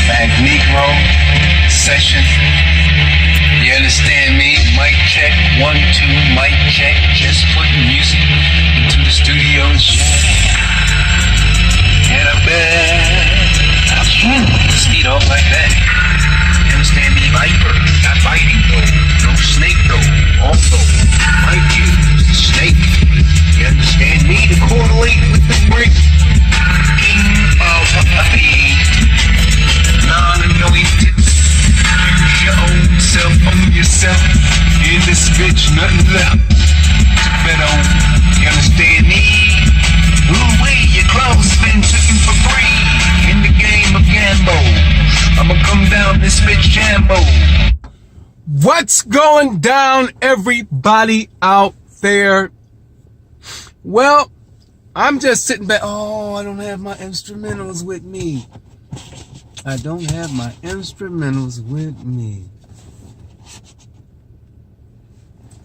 Negro session. You understand me? Mic check, 1, 2, mic check. Just putting music into the studios. And I bet I'll speed off like that. You understand me? Viper, not biting though. No snake though. Also, might use the snake. You understand me? To correlate with the breaking of a non-anointed. Use your own self on yourself. In this bitch, nothing left to bet on. You understand me? Ooh-wee, your clothes been taken for free. In the game of Gambo, I'ma come down this bitch Jambo. What's going down, everybody out there? Well, I'm just sitting back. Oh, I don't have my instrumentals with me. I don't have my instrumentals with me.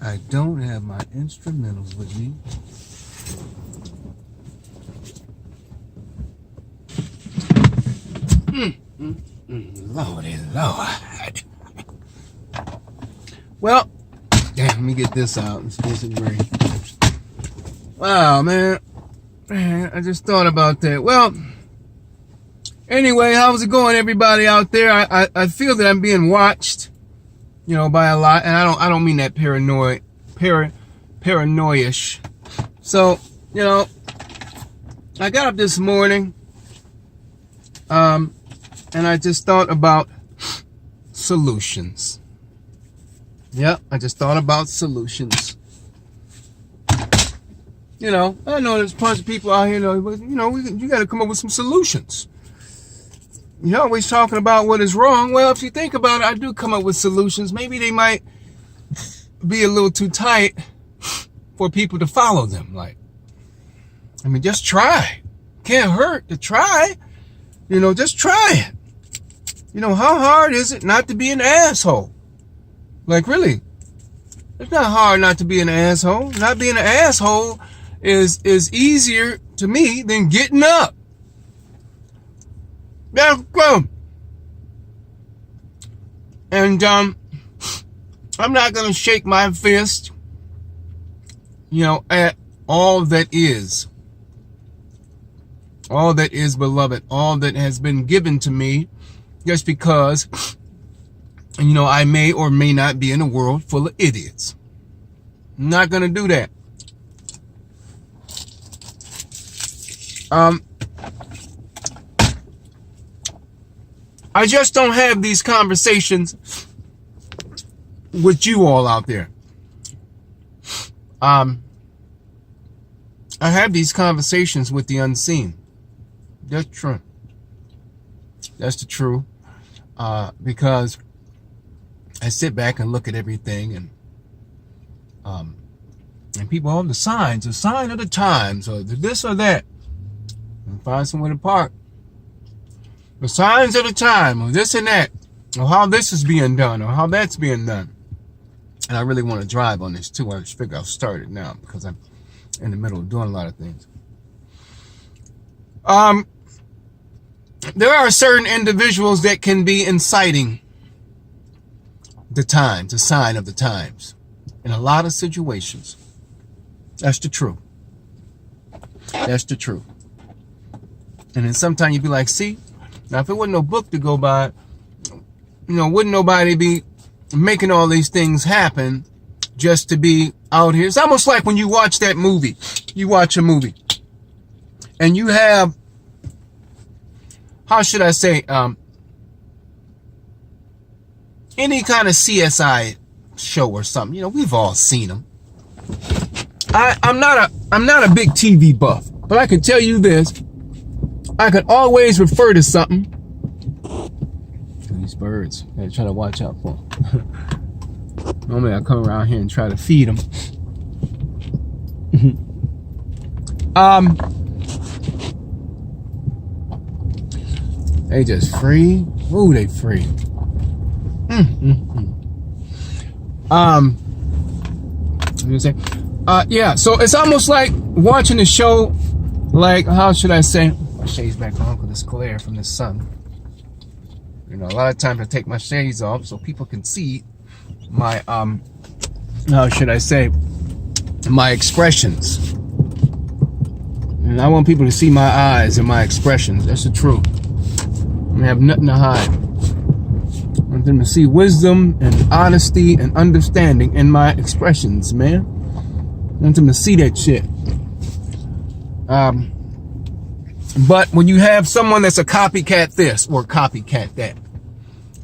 I don't have my instrumentals with me. Lordy Lord. Well, damn, let me get this out. It's supposed to rain. Wow, man. I just thought about that. Well, anyway, how's it going, everybody out there? I feel that I'm being watched, you know, by a lot, and I don't mean that paranoiish. So, you know, I got up this morning, and I just thought about solutions. Yep, I just thought about solutions. You know, I know there's a bunch of people out here, you got to come up with some solutions. You're always talking about what is wrong. Well, if you think about it, I do come up with solutions. Maybe they might be a little too tight for people to follow them. Like, I mean, just try. Can't hurt to try. You know, just try it. You know, how hard is it not to be an asshole? Like, really? It's not hard not to be an asshole. Not being an asshole is easier to me than getting up. That's good. And I'm not gonna shake my fist, you know, at all that is beloved, all that has been given to me, just because, you know, I may or may not be in a world full of idiots. I'm not gonna do that. I just don't have these conversations with you all out there. I have these conversations with the unseen. That's true. That's the truth. Because I sit back and look at everything, and people all the signs, a sign of the times, or this or that, and find somewhere to park. The signs of the time, or this and that, or how this is being done, or how that's being done. And I really want to drive on this too. I just figure I'll start it now because I'm in the middle of doing a lot of things. There are certain individuals that can be inciting the times, the sign of the times, in a lot of situations. That's the truth. That's the truth. And then sometimes you'd be like, see, now if it wasn't no book to go by, you know, wouldn't nobody be making all these things happen just to be out here? It's almost like when you watch that movie. You watch a movie and you have, how should I say, any kind of CSI show or something. You know, we've all seen them. I'm not a big TV buff, but I can tell you this. I could always refer to something. These birds, I gotta try to watch out for them. Normally I come around here and try to feed them. They just free. Ooh, they free. Yeah, so it's almost like watching a show, like, how should I say? My shade's back on because it's glare from the sun. You know, a lot of times I take my shades off so people can see my, how should I say, my expressions. And I want people to see my eyes and my expressions. That's the truth. I have nothing to hide. I want them to see wisdom and honesty and understanding in my expressions, man. I want them to see that shit. But when you have someone that's a copycat this or copycat that,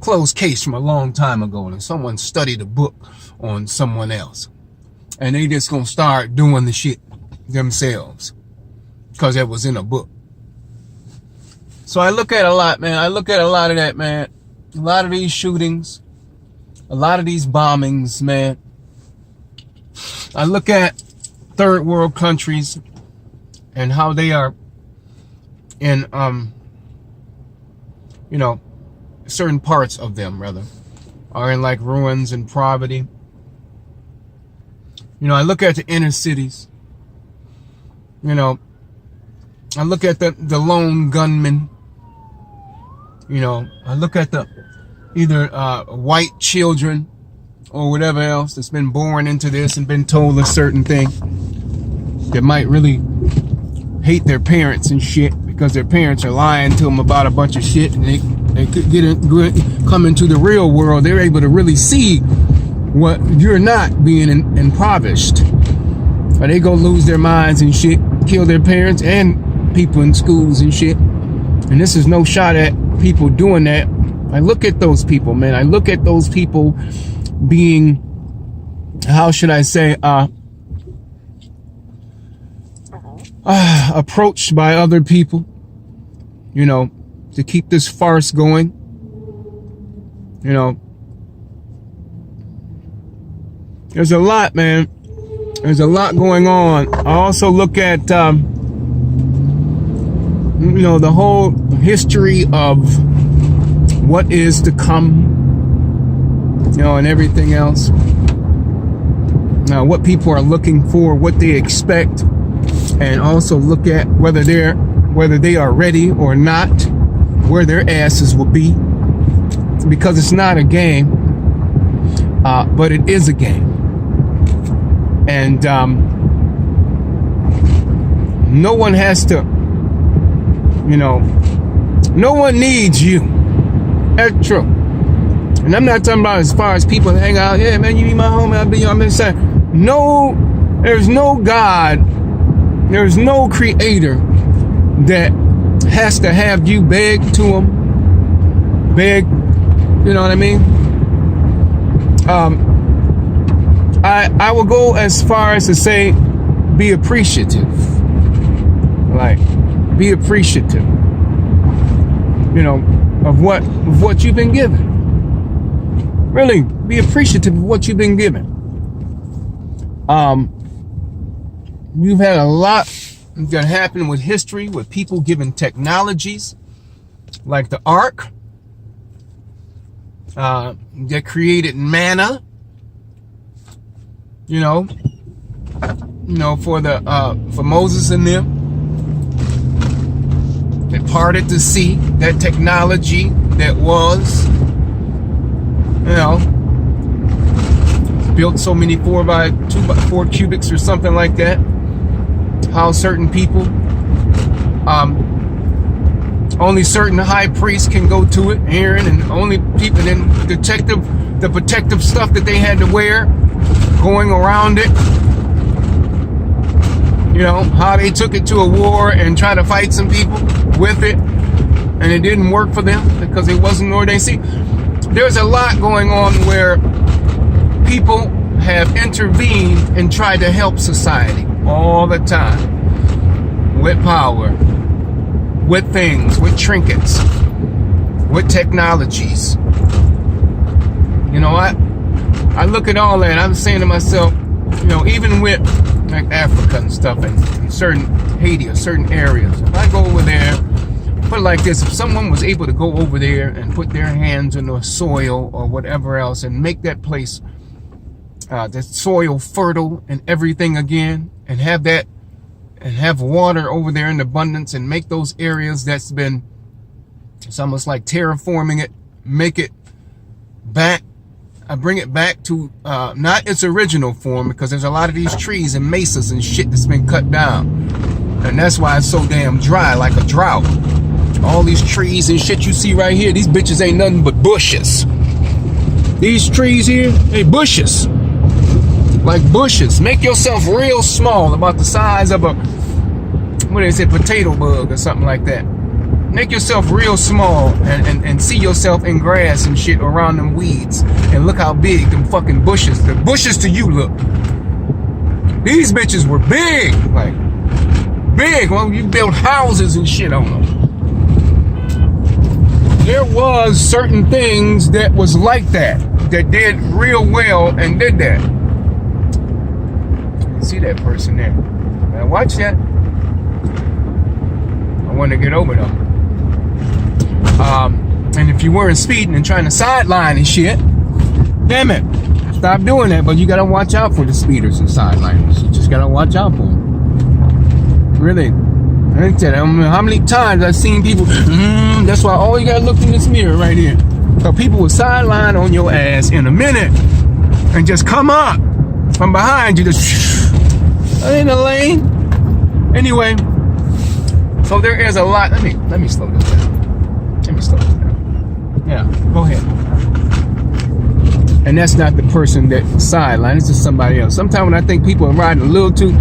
closed case from a long time ago, and someone studied a book on someone else, and they just gonna start doing the shit themselves because it was in a book. So I look at a lot, man. I look at a lot of that, man. A lot of these shootings, a lot of these bombings, man. I look at third world countries and how they are in, you know, certain parts of them, rather, are in like ruins and poverty. You know, I look at the inner cities. You know, I look at the lone gunman. You know, I look at the either white children or whatever else that's been born into this and been told a certain thing that might really hate their parents and shit because their parents are lying to them about a bunch of shit, and they could come into the real world. They're able to really see what you're not being impoverished. Or they go lose their minds and shit, kill their parents and people in schools and shit. And this is no shot at people doing that. I look at those people, man. I look at those people being, how should I say, approached by other people, you know, to keep this farce going. You know, there's a lot, man. There's a lot going on. I also look at, you know, the whole history of what is to come, you know, and everything else. Now, what people are looking for, what they expect, and also look at whether they are ready or not, where their asses will be, because it's not a game, but it is a game. And no one has to, you know, no one needs you. That's true. And I'm not talking about as far as people hang out, yeah, man, you be my homie, I'll be your, I'm just saying, no, there's no God, there's no creator that has to have you beg to him, beg, you know what I mean? I will go as far as to say, be appreciative. Like, be appreciative, you know, of what you've been given. Really, be appreciative of what you've been given. You've had a lot that happened with history, with people given technologies like the Ark that created manna. You know, for Moses and them, they parted the sea. That technology that was, you know, built so many 4x4 cubics or something like that. How certain people, only certain high priests can go to it, Aaron, and only people, then the protective stuff that they had to wear, going around it. You know, how they took it to a war and tried to fight some people with it, and it didn't work for them because it wasn't ordained. See, there's a lot going on where people have intervened and tried to help society all the time with power, with things, with trinkets, with technologies. You know, I look at all that, I'm saying to myself, you know, even with like Africa and stuff and certain Haiti or certain areas, if I go over there, put it like this, if someone was able to go over there and put their hands in the soil or whatever else and make that place, the soil fertile and everything again, and have that, and have water over there in abundance, and make those areas that's been, it's almost like terraforming it, make it back. I bring it back to not its original form, because there's a lot of these trees and mesas and shit that's been cut down, and that's why it's so damn dry, like a drought. All these trees and shit you see right here, these bitches ain't nothing but bushes. These trees here, they bushes. Like bushes. Make yourself real small, about the size of a, what do they say, potato bug or something like that. Make yourself real small and see yourself in grass and shit around them weeds. And look how big them fucking bushes, the bushes to you look. These bitches were big, like big. Well, you built houses and shit on them. There was certain things that was like that did real well and did that. You see that person there. Now watch that. I want to get over them. And if you weren't speeding and trying to sideline and shit, damn it, stop doing that. But you gotta watch out for the speeders and sideliners. You just gotta watch out for them. Really. I tell you, how many times I've seen people, that's why all you gotta look in this mirror right here. So people will sideline on your ass in a minute and just come up from behind you, just in the lane. Anyway, so there is a lot. Let me slow this down. Let me slow this down. Yeah, go ahead. And that's not the person that sideline, it's just somebody else. Sometimes when I think people are riding a little too,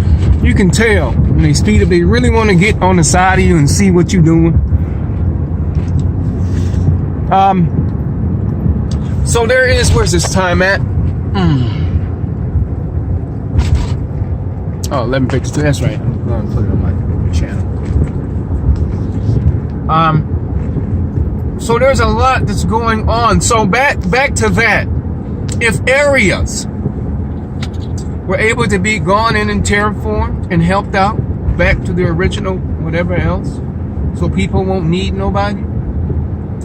you can tell when they speed up, they really want to get on the side of you and see what you're doing. So there is, where's this time at? Oh, 11:52, that's right. I'm going to put it on my channel. So there's a lot that's going on. So back to that. If areas were able to be gone in and terraformed and helped out back to the original whatever else, so people won't need nobody.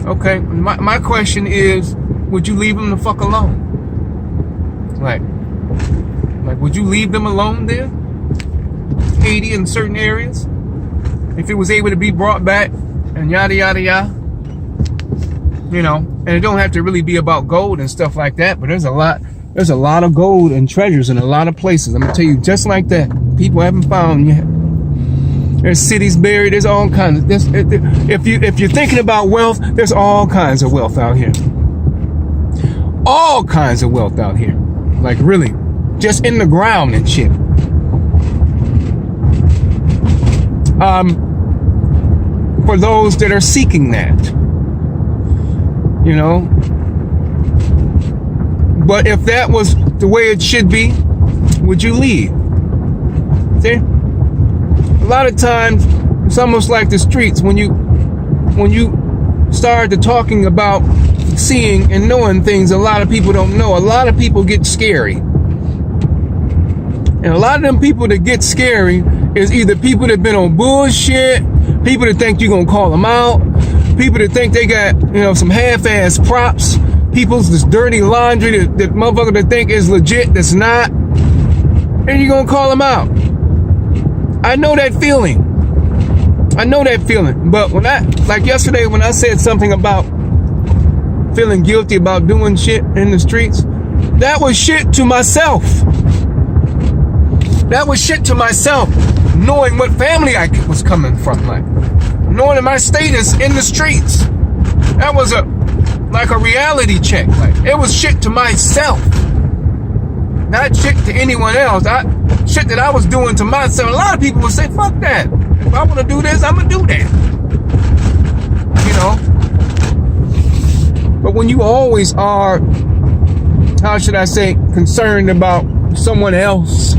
Okay, my question is, would you leave them the fuck alone? Like would you leave them alone there? Haiti in certain areas? If it was able to be brought back and yada yada yada. You know, and it don't have to really be about gold and stuff like that, but there's a lot of gold and treasures in a lot of places. I'm gonna tell you, just like that, people haven't found yet. There's cities buried. There's all kinds of this. If you're thinking about wealth, there's all kinds of wealth out here. All kinds of wealth out here, like really, just in the ground and shit. For those that are seeking that. You know, but if that was the way it should be, would you leave? See, a lot of times it's almost like the streets. When you start to talking about seeing and knowing things, a lot of people don't know. A lot of people get scary, and a lot of them people that get scary is either people that been on bullshit, people that think you're gonna call them out, people that think they got, some half-ass props, people's this dirty laundry that motherfucker that think is legit, that's not, and you're gonna call them out. I know that feeling. But when like yesterday when I said something about feeling guilty about doing shit in the streets, that was shit to myself. Knowing what family I was coming from, like knowing my status in the streets. That was like a reality check. Like it was shit to myself, not shit to anyone else. Shit that I was doing to myself. A lot of people would say, fuck that. If I want to do this, I'm gonna do that. But when you always are, how should I say, concerned about someone else,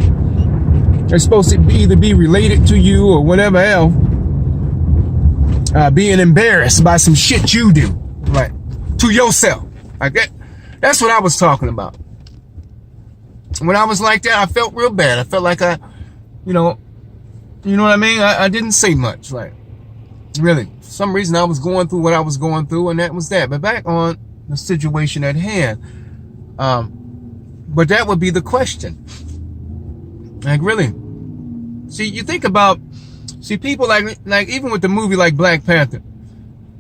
they're supposed to either be related to you or whatever else, being embarrassed by some shit you do, like to yourself, like that. That's what I was talking about. When I was like that, I felt real bad. I felt like you know what I mean? I didn't say much, like really. For some reason I was going through what I was going through, and that was that. But back on the situation at hand, but that would be the question. Like really, see, you think about, people like even with the movie like Black Panther,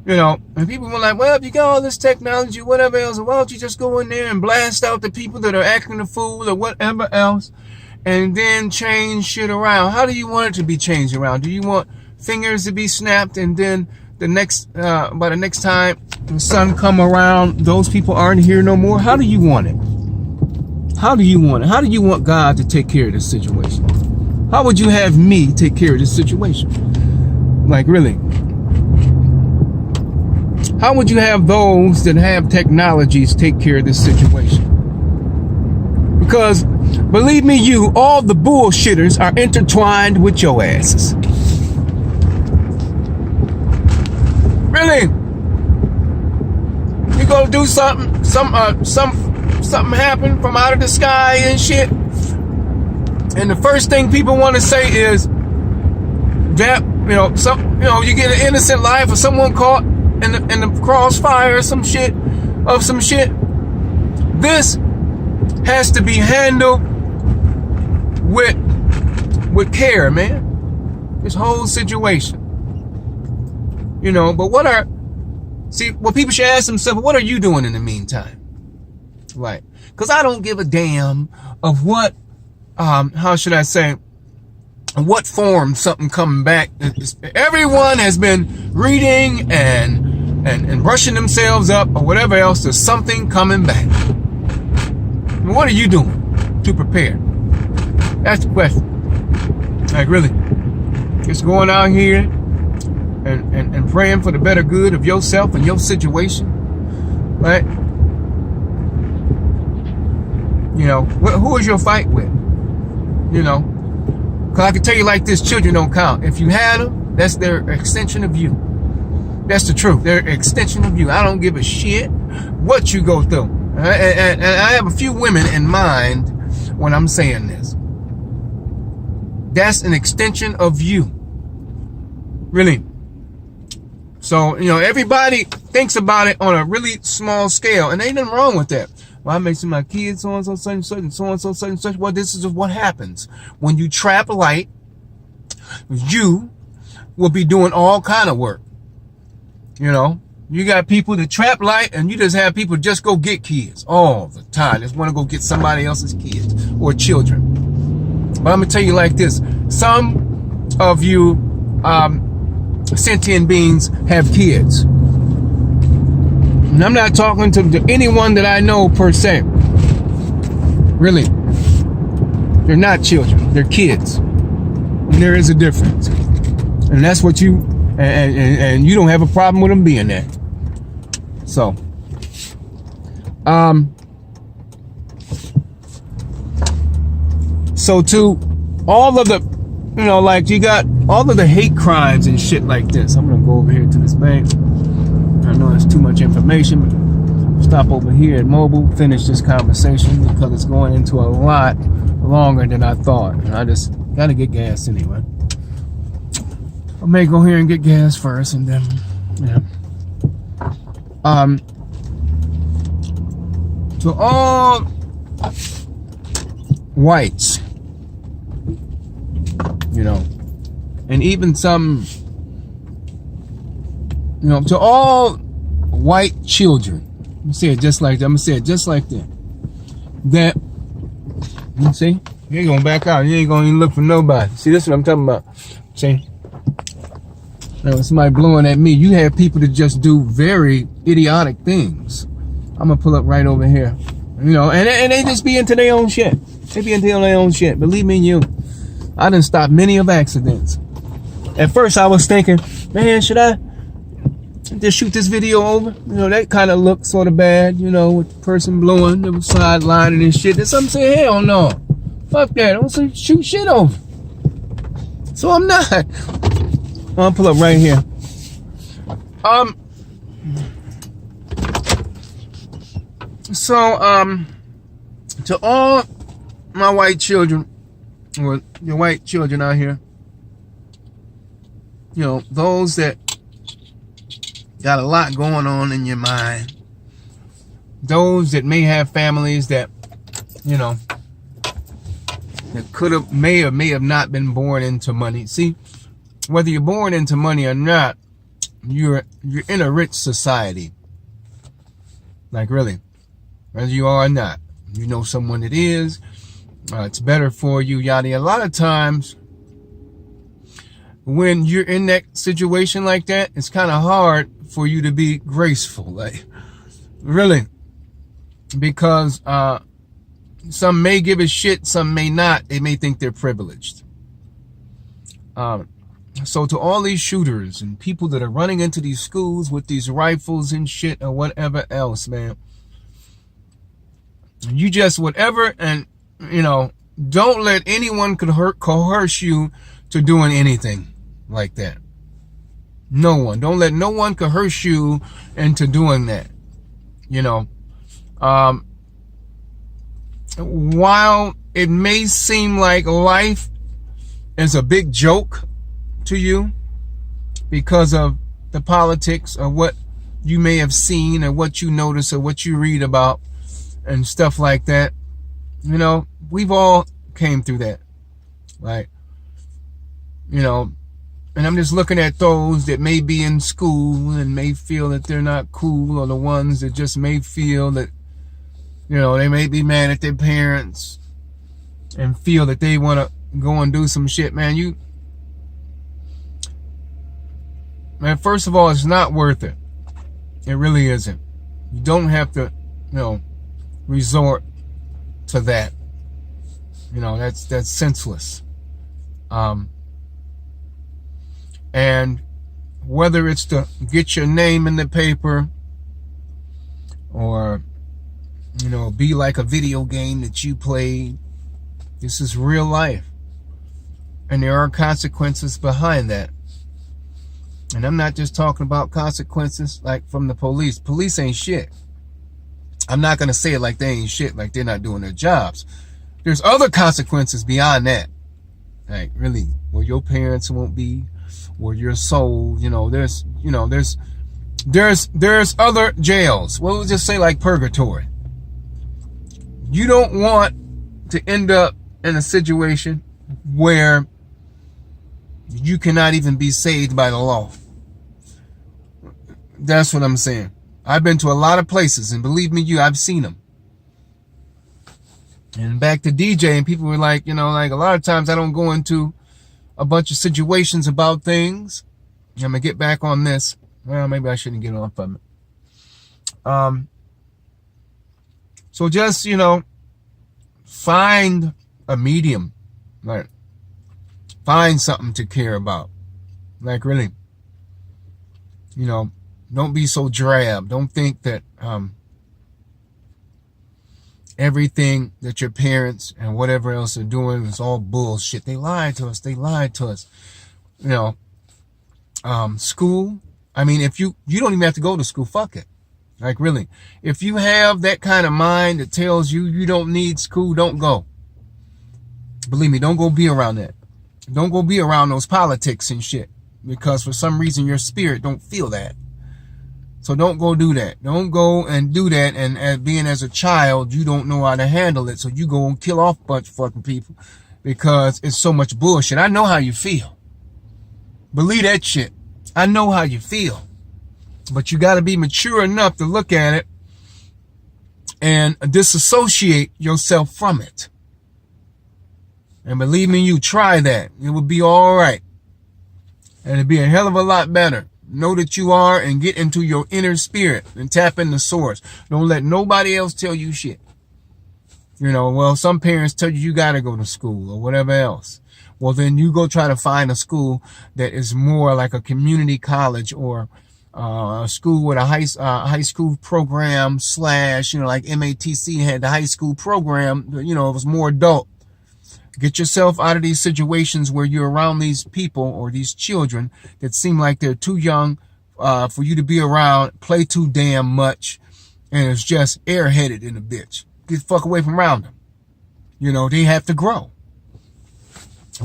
You know, and people were like, well, if you got all this technology, whatever else, why don't you just go in there and blast out the people that are acting a fool or whatever else, and then change shit around? How do you want it to be changed around? Do you want fingers to be snapped, and then by the next time the sun come around, those people aren't here no more? How do you want it? How do you want it? How do you want God to take care of this situation? How would you have me take care of this situation? Like, really? How would you have those that have technologies take care of this situation? Because, believe me, all the bullshitters are intertwined with your asses. Really? You go do something happen from out of the sky and shit, and the first thing people want to say is that, you get an innocent life, or someone caught in the crossfire or some shit. This has to be handled with care, man. This whole situation. But what people should ask themselves, what are you doing in the meantime? Right. Because I don't give a damn of what, how should I say, what form something coming back. Everyone has been reading and brushing themselves up or whatever else. There's something coming back. What are you doing to prepare? That's the question. Like, really, just going out here and praying for the better good of yourself and your situation, right? Who is your fight with? Because I can tell you like this, children don't count. If you had them, that's their extension of you. That's the truth. They're an extension of you. I don't give a shit what you go through. And I have a few women in mind when I'm saying this. That's an extension of you. Really. So, everybody thinks about it on a really small scale, and ain't nothing wrong with that. Well, I make some of my kids so-and-so, such and such, and so-and-so, such and such. Well, this is what happens. When you trap light, you will be doing all kind of work. You got people that trap light, and you just have people just go get kids all the time. Just want to go get somebody else's kids or children. But I'm going to tell you like this. Some of you sentient beings have kids. And I'm not talking to anyone that I know per se. Really. They're not children. They're kids. And there is a difference. And that's what and you don't have a problem with them being there. So, so to all of the, like you got all of the hate crimes and shit like this. I'm gonna go over here to this bank. I know it's too much information, but stop over here at mobile, finish this conversation because it's going into a lot longer than I thought. And I just gotta get gas anyway. I may go here and get gas first, and then, to all whites, and even some, to all white children, I'm gonna say it just like that. That, you see, you ain't gonna back out. You ain't gonna even look for nobody. See, this is what I'm talking about. See? Now, somebody blowing at me, you have people that just do very idiotic things. I'm gonna pull up right over here, and they just be into their own shit. They be into their own shit. Believe me, I done stopped many of accidents. At first, I was thinking, man, should I just shoot this video over? That kind of looked sort of bad, with the person blowing, they was sidelining and shit. Then some say, hell no, fuck that. I don't shoot shit over. So I'm not. I'll pull up right here. To all my white children, or your white children out here, those that got a lot going on in your mind, those that may have families that, that may or may have not been born into money. See, whether you're born into money or not, you're in a rich society. Like really, whether you are or not, you know someone that is. It's better for you, yada. A lot of times, when you're in that situation like that, it's kind of hard for you to be graceful, like really, because some may give a shit, some may not. They may think they're privileged. So to all these shooters and people that are running into these schools with these rifles and shit or whatever else, man, you just whatever, and don't let anyone coerce you to doing anything like that. No one. Don't let no one coerce you into doing that. While it may seem like life is a big joke to you because of the politics or what you may have seen or what you notice or what you read about and stuff like that, we've all came through that. Like, and I'm just looking at those that may be in school and may feel that they're not cool, or the ones that just may feel that, they may be mad at their parents and feel that they want to go and do some shit, man. First of all, it's not worth it. It really isn't. You don't have to, resort to that. That's senseless. And whether it's to get your name in the paper or, be like a video game that you played, this is real life. And there are consequences behind that. And I'm not just talking about consequences like from the police. Police ain't shit. I'm not going to say it like they ain't shit, like they're not doing their jobs. There's other consequences beyond that. Like, really, where your parents won't be, where your soul, there's other jails. Well, we'll just say like purgatory. You don't want to end up in a situation where you cannot even be saved by the law. That's what I'm saying. I've been to a lot of places, and believe me, I've seen them. And back to DJing, people were like, like a lot of times I don't go into a bunch of situations about things. I'm going to get back on this. Well, maybe I shouldn't get off of it. So just, find a medium. Like, find something to care about. Like, really. Don't be so drab. Don't think that everything that your parents and whatever else are doing is all bullshit. They lied to us. School. I mean, if you don't even have to go to school. Fuck it. Like, really. If you have that kind of mind that tells you you don't need school, don't go. Believe me, don't go be around that. Don't go be around those politics and shit. Because for some reason your spirit don't feel that. So don't go do that. Don't go and do that. And as a child, you don't know how to handle it. So you go and kill off a bunch of fucking people because it's so much bullshit. I know how you feel. Believe that shit. I know how you feel. But you got to be mature enough to look at it and disassociate yourself from it. And believe me, you try that. It will be all right. And it'd be a hell of a lot better. Know that you are and get into your inner spirit and tap in the source. Don't let nobody else tell you shit. Well, some parents tell you got to go to school or whatever else. Well, then you go try to find a school that is more like a community college or a school with a high school program / like MATC had the high school program, it was more adult. Get yourself out of these situations where you're around these people or these children that seem like they're too young for you to be around, play too damn much, and it's just airheaded in a bitch. Get the fuck away from around them. They have to grow.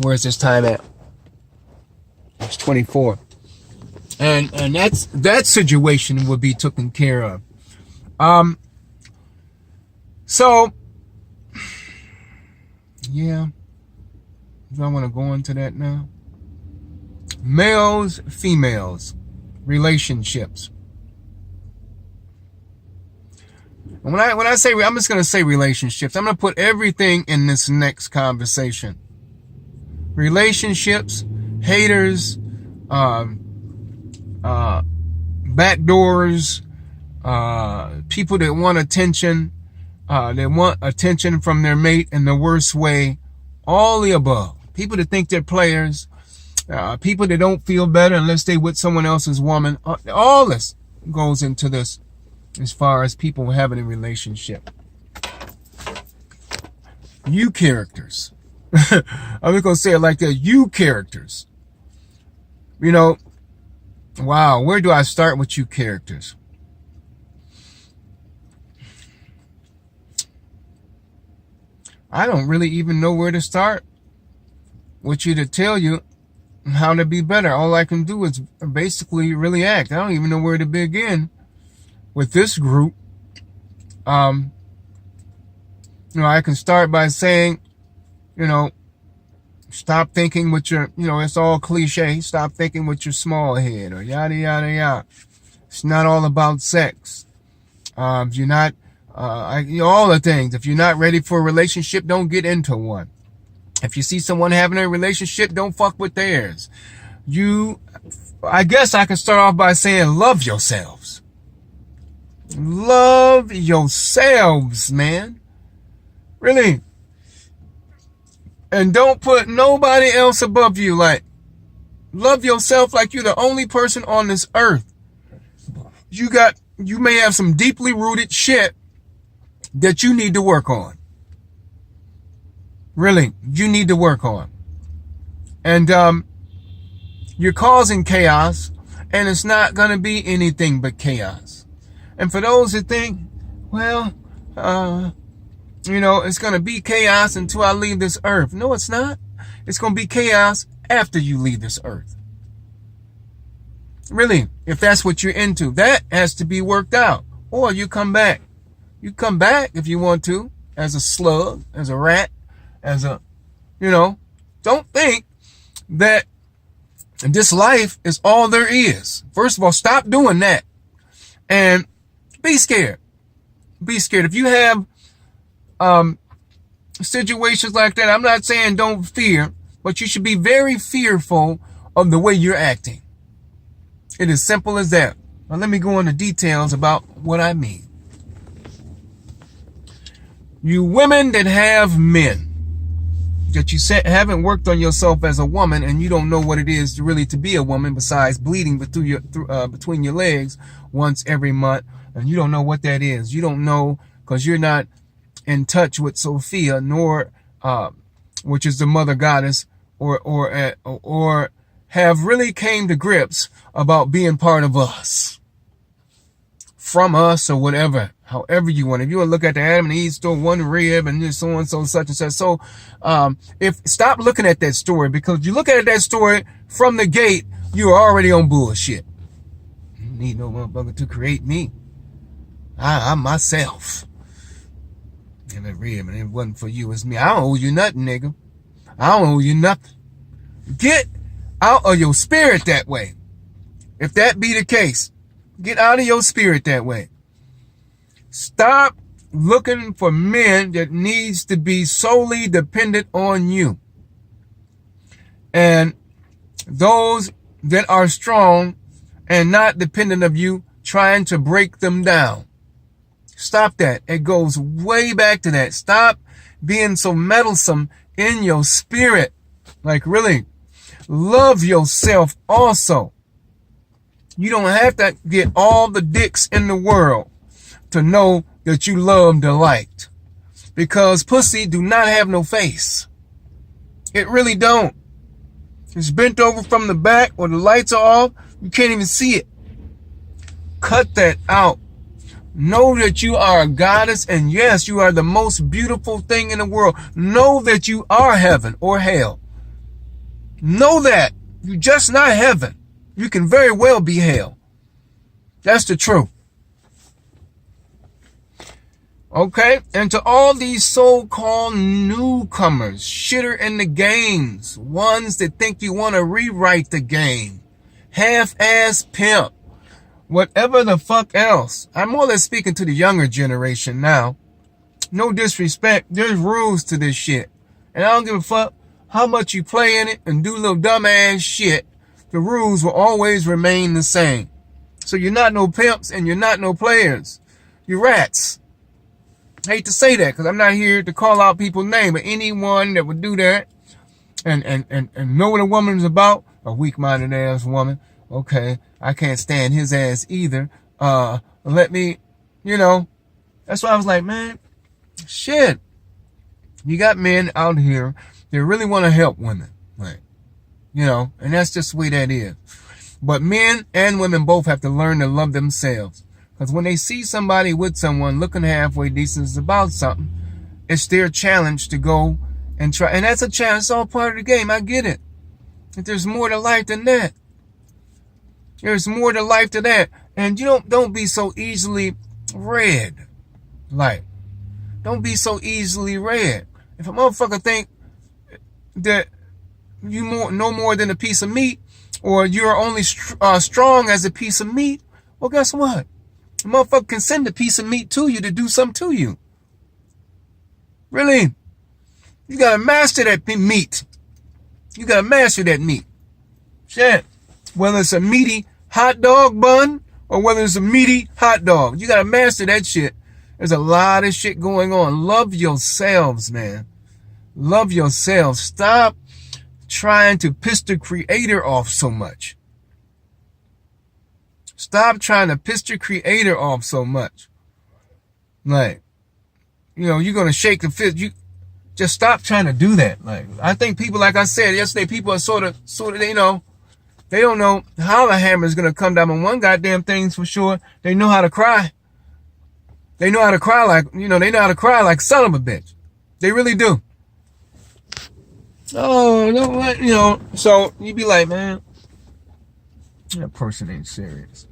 Where's this time at? It's 24. And that situation would be taken care of. So, yeah. Do I want to go into that now? Males, females. relationships. And when I say, I'm just going to say relationships. I'm going to put everything in this next conversation. Relationships, haters, backdoors, people that want attention, they want attention from their mate in the worst way, all the above. People that think they're players, people that don't feel better unless they're with someone else's woman. All this goes into this as far as people having a relationship. You characters. I'm just going to say it like that. You characters. You know, wow, where do I start with you characters? I don't really even know where to start with you to tell you how to be better. All I can do is basically really act. I don't even know where to begin with this group. I can start by saying, stop thinking with your, it's all cliche. Stop thinking with your small head or yada, yada, yada. It's not all about sex. If you're not, all the things. If you're not ready for a relationship, don't get into one. If you see someone having a relationship, don't fuck with theirs. I guess I can start off by saying, love yourselves. Love yourselves, man. Really. And don't put nobody else above you. Like, love yourself like you're the only person on this earth. You may have some deeply rooted shit that you need to work on. Really, you need to work on. And you're causing chaos, and it's not going to be anything but chaos. And for those that think, well, it's going to be chaos until I leave this earth. No, it's not. It's going to be chaos after you leave this earth. Really, if that's what you're into, that has to be worked out. Or you come back. You come back if you want to, as a slug, as a rat, as a, don't think that this life is all there is. First of all, stop doing that. And be scared. Be scared. If you have situations like that, I'm not saying don't fear, but you should be very fearful of the way you're acting. It is simple as that. Now let me go into details about what I mean. You women that have men, that you haven't worked on yourself as a woman, and you don't know what it is really to be a woman besides bleeding between your legs once every month, and you don't know what that is. You don't know because you're not in touch with Sophia, nor which is the mother goddess, or have really came to grips about being part of us, from us, or whatever. However you want. If you want to look at the Adam and Eve story, one rib and this so and so such and such. So stop looking at that story, because you look at that story from the gate, you're already on bullshit. You need no motherfucker to create me. I'm myself. And that rib, and it wasn't for you, it's me. I don't owe you nothing, nigga. I don't owe you nothing. Get out of your spirit that way. If that be the case, get out of your spirit that way. Stop looking for men that needs to be solely dependent on you. And those that are strong and not dependent of you, trying to break them down. Stop that. It goes way back to that. Stop being so meddlesome in your spirit. Like, really, love yourself also. You don't have to get all the dicks in the world to know that you loved or liked. Because pussy do not have no face. It really don't. It's bent over from the back, or the lights are off. You can't even see it. Cut that out. Know that you are a goddess, and yes, you are the most beautiful thing in the world. Know that you are heaven or hell. Know that. You're just not heaven. You can very well be hell. That's the truth. Okay? And to all these so-called newcomers, shitter in the games, ones that think you want to rewrite the game, half-ass pimp, whatever the fuck else. I'm more or less speaking to the younger generation now. No disrespect. There's rules to this shit. And I don't give a fuck how much you play in it and do little dumbass shit. The rules will always remain the same. So you're not no pimps and you're not no players. You're rats. I hate to say that because I'm not here to call out people's name, but anyone that would do that and know what a woman's about, a weak-minded ass woman, okay, I can't stand his ass either. Let me, that's why I was like, man, shit. You got men out here that really want to help women, right? And that's just the way that is. But men and women both have to learn to love themselves. Because when they see somebody with someone looking halfway decent about something, it's their challenge to go and try. And that's a challenge. It's all part of the game. I get it. But there's more to life than that. There's more to life than that. And don't be so easily read. Like, don't be so easily read. If a motherfucker think that you no more than a piece of meat, or you're only strong as a piece of meat, well, guess what? A motherfucker can send a piece of meat to you to do something to you. Really? You gotta master that meat. You gotta master that meat. Shit. Whether it's a meaty hot dog bun, or whether it's a meaty hot dog. You gotta master that shit. There's a lot of shit going on. Love yourselves, man. Love yourselves. Stop trying to piss the creator off so much. Stop trying to piss the creator off so much. Like, you're going to shake the fist. You just stop trying to do that. Like, I think people, like I said yesterday, people are sort of, they don't know how the hammer is going to come down on one goddamn thing's for sure. They know how to cry. They know how to cry like, they know how to cry like son of a bitch. They really do. Oh, no, what, so you be like, man, that person ain't serious.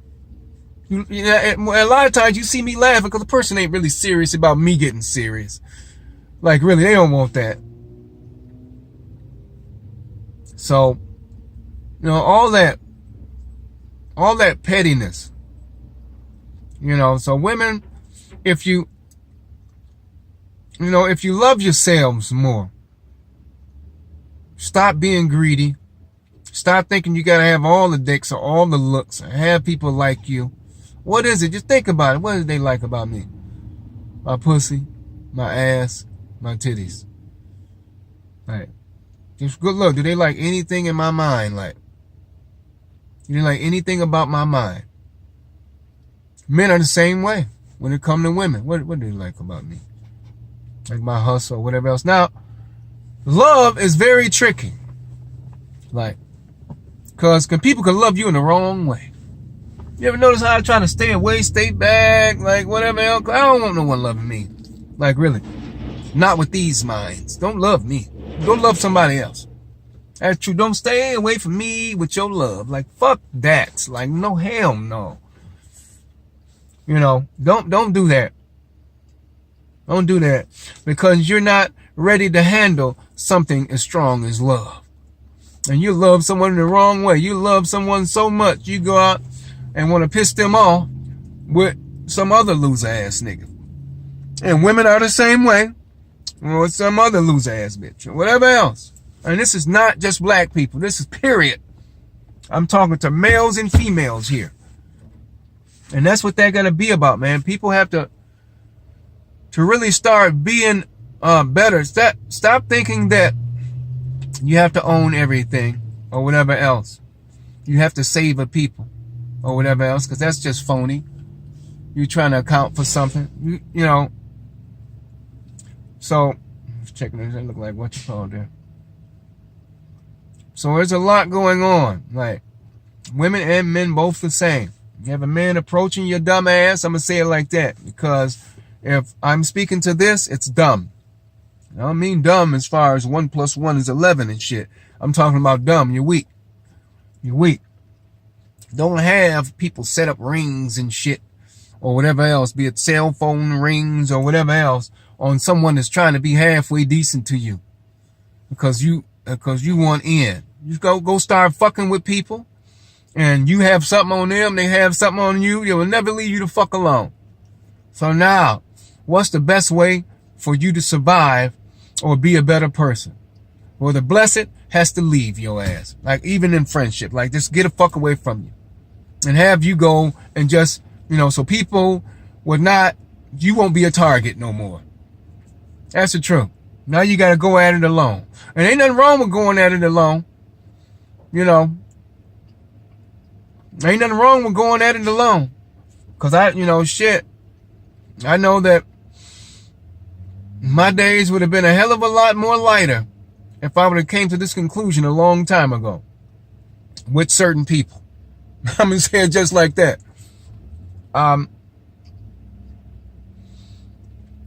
A lot of times you see me laughing because the person ain't really serious about me getting serious. Like, really, they don't want that. So, all that pettiness, so women, if you love yourselves more, stop being greedy. Stop thinking you gotta have all the dicks or all the looks or have people like you. What is it? Just think about it. What do they like about me? My pussy, my ass, my titties. Like, just good look. Do they like anything in my mind? Like, do they like anything about my mind? Men are the same way when it comes to women. What do they like about me? Like my hustle or whatever else. Now, love is very tricky. Like, because people can love you in the wrong way. You ever notice how I try to stay away, stay back, like whatever else? I don't want no one loving me. Like, really. Not with these minds. Don't love me. Go love somebody else. That's true. Don't stay away from me with your love. Like, fuck that. Like, no, hell no. Don't do that. Don't do that. Because you're not ready to handle something as strong as love. And you love someone in the wrong way. You love someone so much, you go out and want to piss them off with some other loser ass nigga. And women are the same way. Or some other loser ass bitch. Or whatever else. And this is not just black people. This is period. I'm talking to males and females here. And that's what they're going to be about, man. People have to really start being better. Stop thinking that you have to own everything or whatever else. You have to save a people or whatever else, because that's just phony. You're trying to account for something, So, checking this, it look like what you call there. So there's a lot going on. Like, women and men both the same. You have a man approaching your dumb ass, I'm going to say it like that. Because if I'm speaking to this, it's dumb. I don't mean dumb as far as 1 + 1 is 11 and shit. I'm talking about dumb. You're weak. You're weak. Don't have people set up rings and shit or whatever else, be it cell phone rings or whatever else, on someone that's trying to be halfway decent to you because you want in. You go start fucking with people and you have something on them, they have something on you, they will never leave you the fuck alone. So now, what's the best way for you to survive or be a better person? Well, the blessed has to leave your ass. Like, even in friendship, like, just get a fuck away from you. And have you go and just, so people would not, you won't be a target no more. That's the truth. Now you got to go at it alone. And ain't nothing wrong with going at it alone. Ain't nothing wrong with going at it alone. Because I know that my days would have been a hell of a lot more lighter if I would have came to this conclusion a long time ago with certain people. I'm going to say it just like that.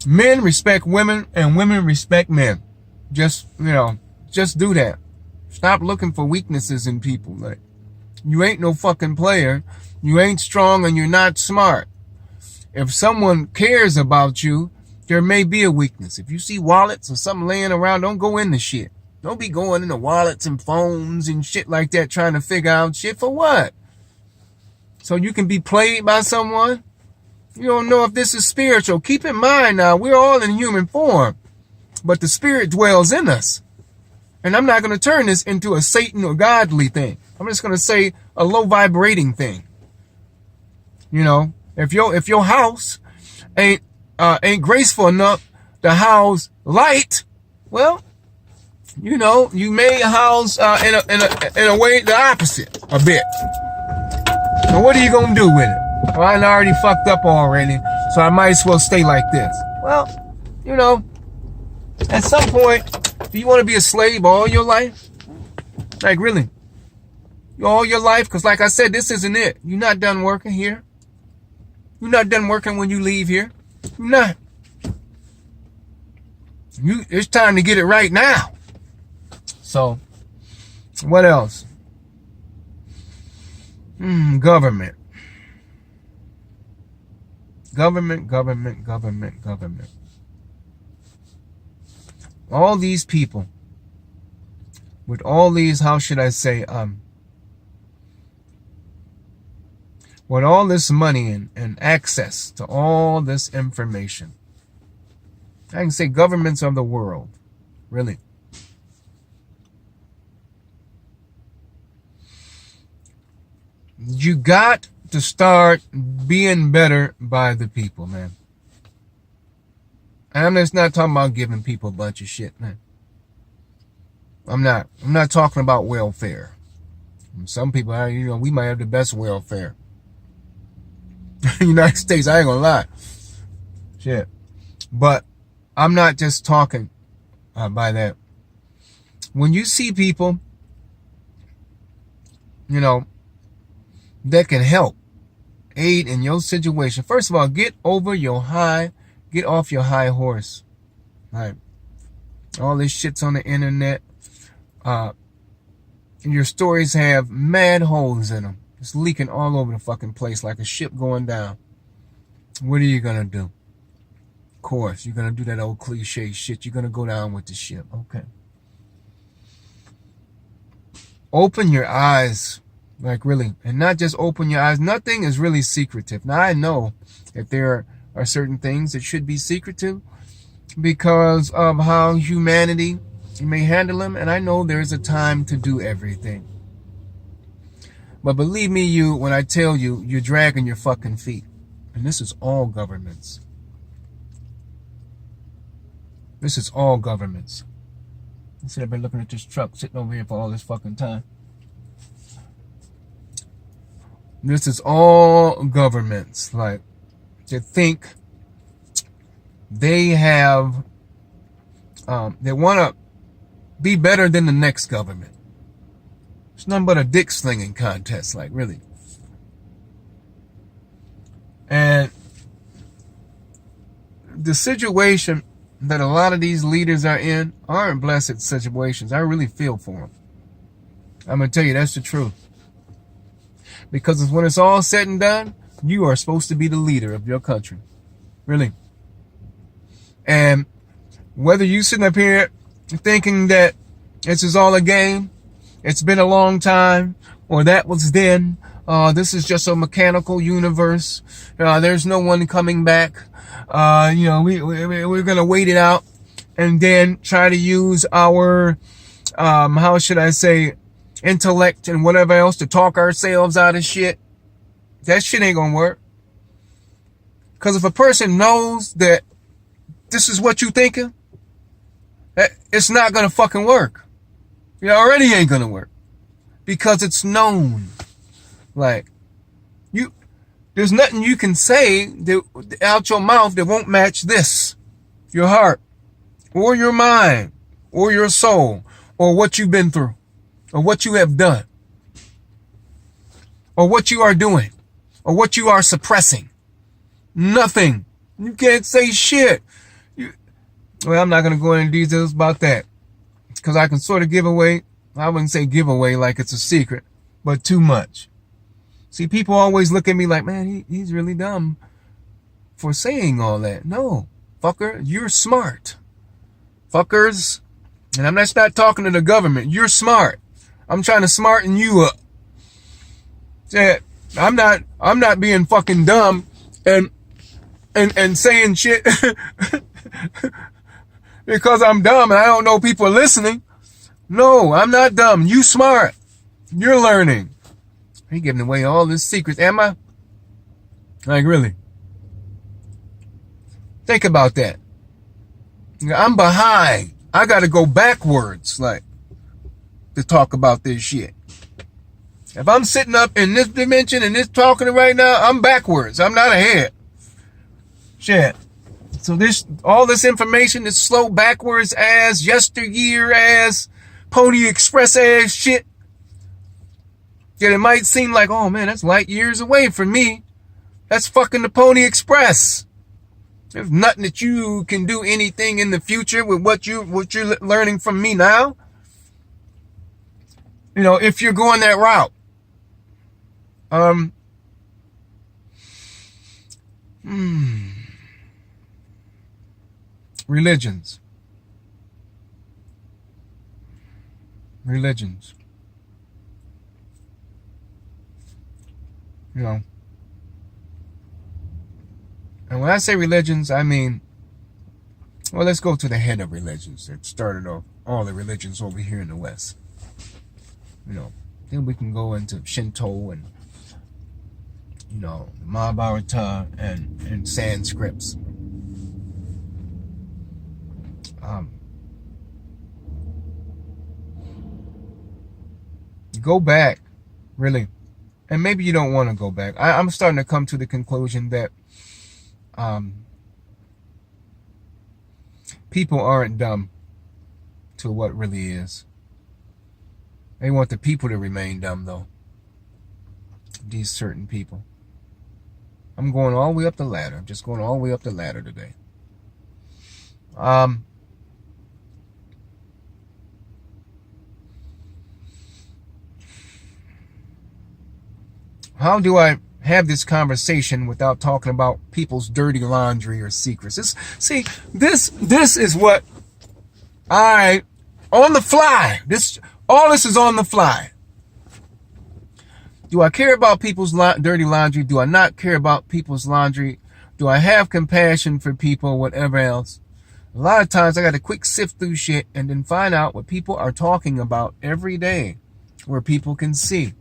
Men respect women and women respect men. Just do that. Stop looking for weaknesses in people. Like, you ain't no fucking player. You ain't strong and you're not smart. If someone cares about you, there may be a weakness. If you see wallets or something laying around, don't go into shit. Don't be going into wallets and phones and shit like that trying to figure out shit for what? So you can be played by someone? You don't know if this is spiritual. Keep in mind now, we're all in human form, but the spirit dwells in us. And I'm not going to turn this into a Satan or godly thing. I'm just going to say a low vibrating thing. If your house ain't graceful enough to house light, well, you may house in a way the opposite a bit. So what are you gonna do with it? Well, I already fucked up already, so I might as well stay like this. Well, at some point, do you want to be a slave all your life? Like, really? All your life? Because like I said, this isn't it. You're not done working here. You're not done working when you leave here. You're not. It's time to get it right now. So, what else? Government. Government. All these people with all these, how should I say, with all this money and access to all this information. I can say governments of the world. Really. You got to start being better by the people, man. And I'm just not talking about giving people a bunch of shit, man. I'm not talking about welfare. Some people, we might have the best welfare. United States, I ain't gonna lie. Shit. But I'm not just talking by that. When you see people, that can help aid in your situation. First of all, get off your high horse. Right? All this shit's on the internet. Your stories have mad holes in them. It's leaking all over the fucking place like a ship going down. What are you gonna do? Of course, you're gonna do that old cliche shit. You're gonna go down with the ship. Okay. Open your eyes. Like, really. And not just open your eyes. Nothing is really secretive. Now, I know that there are certain things that should be secretive because of how humanity may handle them. And I know there's a time to do everything. But believe me, when I tell you, you're dragging your fucking feet. And this is all governments. This is all governments. You see, I've been looking at this truck sitting over here for all this fucking time. This is all governments, like, to think they have, they want to be better than the next government. It's nothing but a dick slinging contest, like, really. And the situation that a lot of these leaders are in aren't blessed situations. I really feel for them. I'm going to tell you, that's the truth. Because when it's all said and done, you are supposed to be the leader of your country. Really. And whether you sitting up here thinking that this is all a game, it's been a long time, or that was then. This is just a mechanical universe. There's no one coming back. We're gonna wait it out and then try to use our, how should I say, intellect and whatever else to talk ourselves out of shit. That shit ain't gonna work. Because if a person knows that this is what you thinking, it's not gonna fucking work. It already ain't gonna work. Because it's known. Like, there's nothing you can say that, out your mouth that won't match this. Your heart, or your mind, or your soul, or what you've been through, or what you have done, or what you are doing, or what you are suppressing. Nothing. You can't say shit. Well, I'm not going to go into details about that, because I can sort of give away, I wouldn't say give away like it's a secret, but too much. See, people always look at me like, man, he's really dumb for saying all that. No, fucker, you're smart. Fuckers, and I'm just not talking to the government. You're smart. I'm trying to smarten you up. Yeah, I'm not being fucking dumb and saying shit because I'm dumb and I don't know people are listening. No, I'm not dumb. You smart. You're learning. He giving away all his secrets. Am I? Like, really? Think about that. I'm behind. I got to go backwards, like, to talk about this shit. If I'm sitting up in this dimension and this talking right now, I'm backwards. I'm not ahead. Shit. So all this information is slow backwards ass, yesteryear ass, Pony Express ass shit. Yet it might seem like, oh man, that's light years away from me. That's fucking the Pony Express. There's nothing that you can do anything in the future with what you're learning from me now. If you're going that route. Religions. And when I say religions, I mean, well, let's go to the head of religions that started off all the religions over here in the West. Then we can go into Shinto and, the Mahabharata and Sanskrits. Go back, really. And maybe you don't want to go back. I'm starting to come to the conclusion that people aren't dumb to what really is. They want the people to remain dumb, though. These certain people. I'm going all the way up the ladder. I'm just going all the way up the ladder today. How do I have this conversation without talking about people's dirty laundry or secrets? This is what on the fly. All this is on the fly. Do I care about people's dirty laundry? Do I not care about people's laundry? Do I have compassion for people, whatever else? A lot of times I got to quick sift through shit and then find out what people are talking about every day where people can see.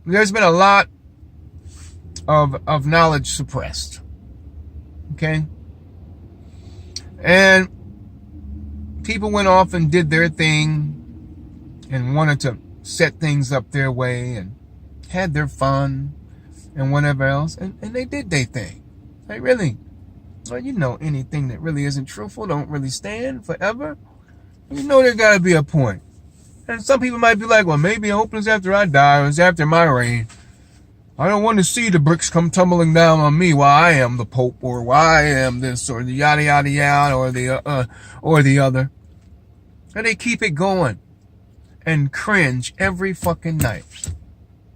There's been a lot of knowledge suppressed. Okay? And people went off and did their thing and wanted to set things up their way and had their fun and whatever else. And they did their thing. Like, really? Well, anything that really isn't truthful don't really stand forever. There got to be a point. And some people might be like, well, maybe I hope it's after I die or it's after my reign. I don't want to see the bricks come tumbling down on me while I am the Pope or while I am this or the yada yada yada or the other. And they keep it going and cringe every fucking night.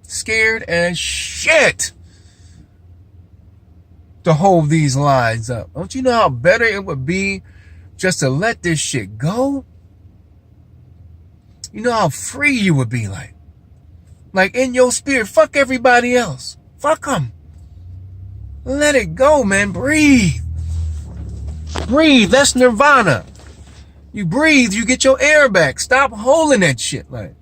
Scared as shit to hold these lines up. Don't you know how better it would be just to let this shit go? You know how free you would be, like in your spirit. Fuck everybody else. Fuck them. Let it go, man. Breathe. Breathe. That's nirvana. You breathe, you get your air back. Stop holding that shit. Like,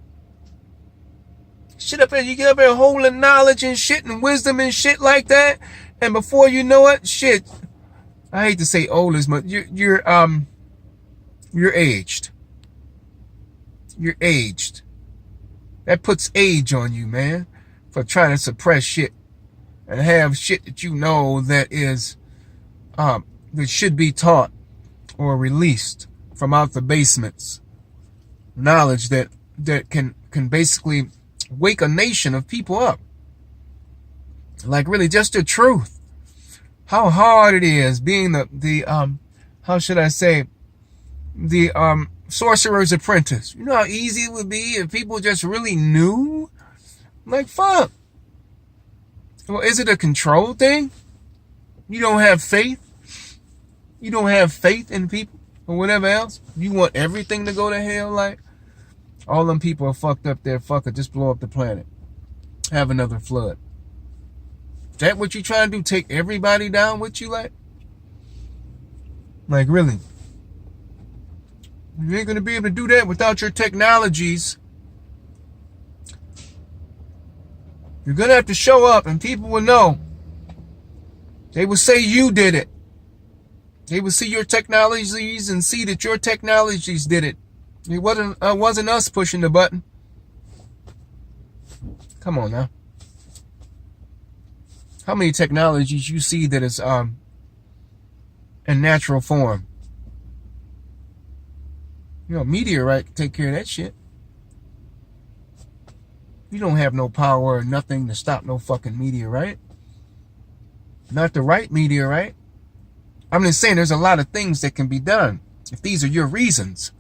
shit up there, you get up there holding knowledge and shit and wisdom and shit like that. And before you know it, shit, I hate to say old as much, you're aged. You're aged. That puts age on you, man, for trying to suppress shit and have shit that you know that is, that should be taught or released from out the basements. Knowledge that can basically wake a nation of people up. Like really just the truth. How hard it is being the how should I say, the sorcerer's apprentice. You know how easy it would be if people just really knew? Like, fuck. Well, is it a control thing? You don't have faith? You don't have faith in people or whatever else? You want everything to go to hell? Like, all them people are fucked up there. Fuck it, just blow up the planet. Have another flood. Is that what you trying to do? Take everybody down with you? Like really? You ain't gonna be able to do that without your technologies. You're gonna have to show up and people will know. They will say you did it. They will see your technologies and see that your technologies did it. It wasn't us pushing the button. Come on now. How many technologies you see that is in natural form? You know, meteorite can take care of that shit. You don't have no power or nothing to stop no fucking meteorite. Not the right meteorite. I'm just saying there's a lot of things that can be done if these are your reasons.